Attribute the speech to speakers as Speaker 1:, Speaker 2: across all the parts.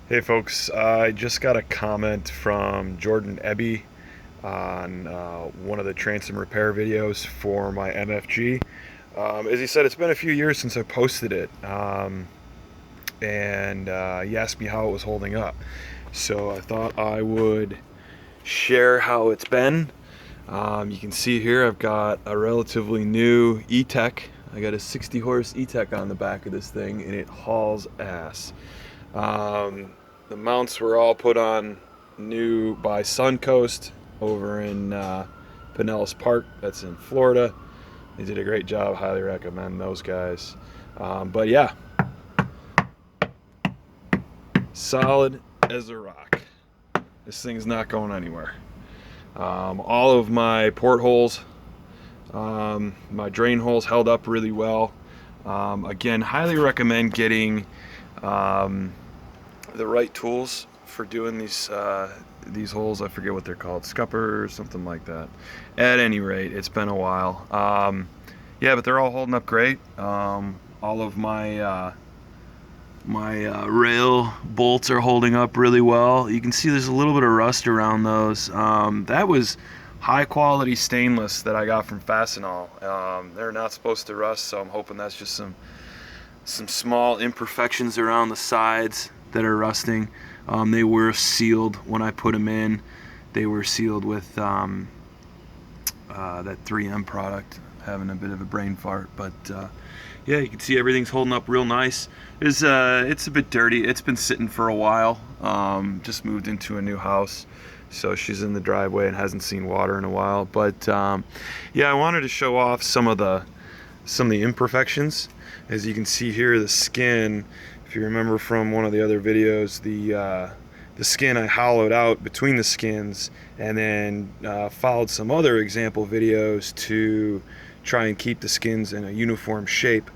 Speaker 1: Hey folks, I just got a comment from Jordan Ebby on one of the transom repair videos for my MFG. As he said, it's been a few years since I posted it, and he asked me how it was holding up. So I thought I would share how it's been. You can see here I've got a relatively new ETech. I got a 60 horse ETech on the back of this thing, and it hauls ass. The mounts were all put on new by Suncoast over in Pinellas Park. That's in Florida. They did a great job. Highly recommend those guys. But yeah, solid as a rock. This thing's not going anywhere. All of my portholes, my drain holes held up really well. Again, highly recommend getting the right tools for doing these holes. I forget what they're called, scupper or something like that. At any rate, it's been a while. Yeah, but they're all holding up great. All of my rail bolts are holding up really well. You can see there's a little bit of rust around those. That was high quality stainless that I got from Fastenal. They're not supposed to rust, so I'm hoping that's just some small imperfections around the sides that are rusting. They were sealed when I put them in. They were sealed with that 3M product. Having a bit of a brain fart, but yeah, you can see everything's holding up real nice. It's a bit dirty. It's been sitting for a while. Just moved into a new house, so she's in the driveway and hasn't seen water in a while. But yeah, I wanted to show off some of the imperfections. As you can see here, the skin, if you remember from one of the other videos, the skin I hollowed out between the skins, and then followed some other example videos to try and keep the skins in a uniform shape.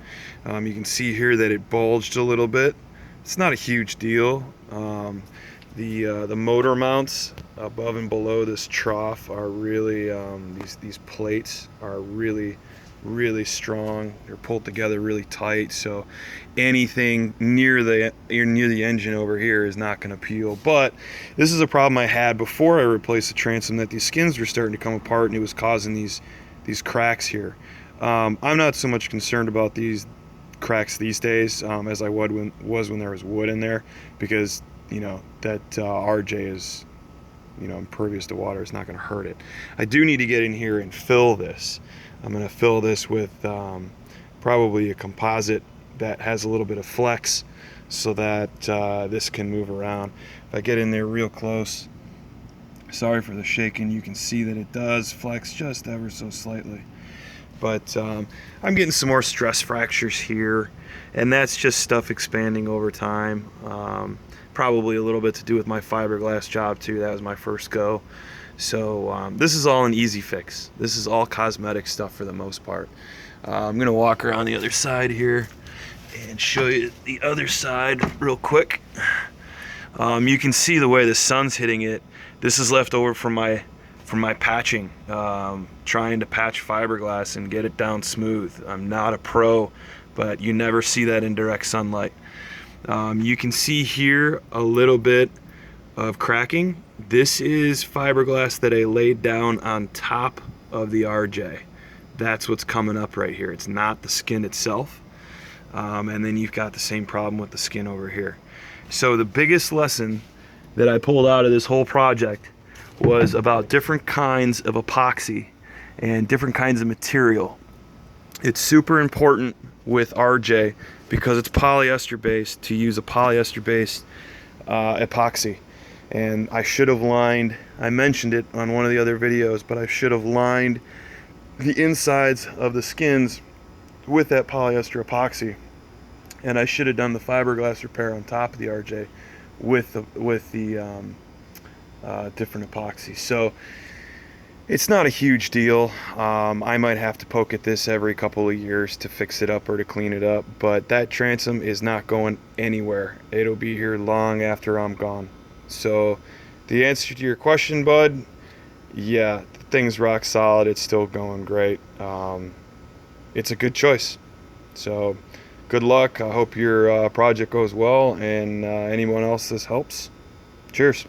Speaker 1: You can see here that it bulged a little bit. It's not a huge deal. The motor mounts above and below this trough are really these plates are really strong. They're pulled together really tight, so anything near the engine over here is not going to peel. But this is a problem I had before I replaced the transom, that these skins were starting to come apart and it was causing these cracks here. I'm not so much concerned about these cracks these days as I was when there was wood in there, because that RJ is impervious to water. It's not going to hurt it. I do need to get in here and fill this. I'm going to fill this with probably a composite that has a little bit of flex, so that this can move around. If I get in there real close, sorry for the shaking, you can see that it does flex just ever so slightly. But I'm getting some more stress fractures here, and that's just stuff expanding over time. Probably a little bit to do with my fiberglass job too. That was my first go. So this is all an easy fix. This is all cosmetic stuff for the most part. I'm gonna walk around the other side here and show you the other side real quick. You can see the way the sun's hitting it. This is left over from my patching, trying to patch fiberglass and get it down smooth. I'm not a pro, but you never see that in direct sunlight. You can see here a little bit of cracking. This is fiberglass that I laid down on top of the RJ. That's what's coming up right here. It's not the skin itself. And then you've got the same problem with the skin over here. So the biggest lesson that I pulled out of this whole project was about different kinds of epoxy and different kinds of material. It's super important with RJ, because it's polyester based, to use a polyester based epoxy. And I should have lined, I mentioned it on one of the other videos, but I should have lined the insides of the skins with that polyester epoxy, and I should have done the fiberglass repair on top of the RJ with the different epoxy. So it's not a huge deal. I might have to poke at this every couple of years to fix it up or to clean it up, but that transom is not going anywhere. It'll be here long after I'm gone. So the answer to your question, bud, yeah, the thing's rock solid. It's still going great. It's a good choice. So good luck. I hope your project goes well, and anyone else this helps. Cheers.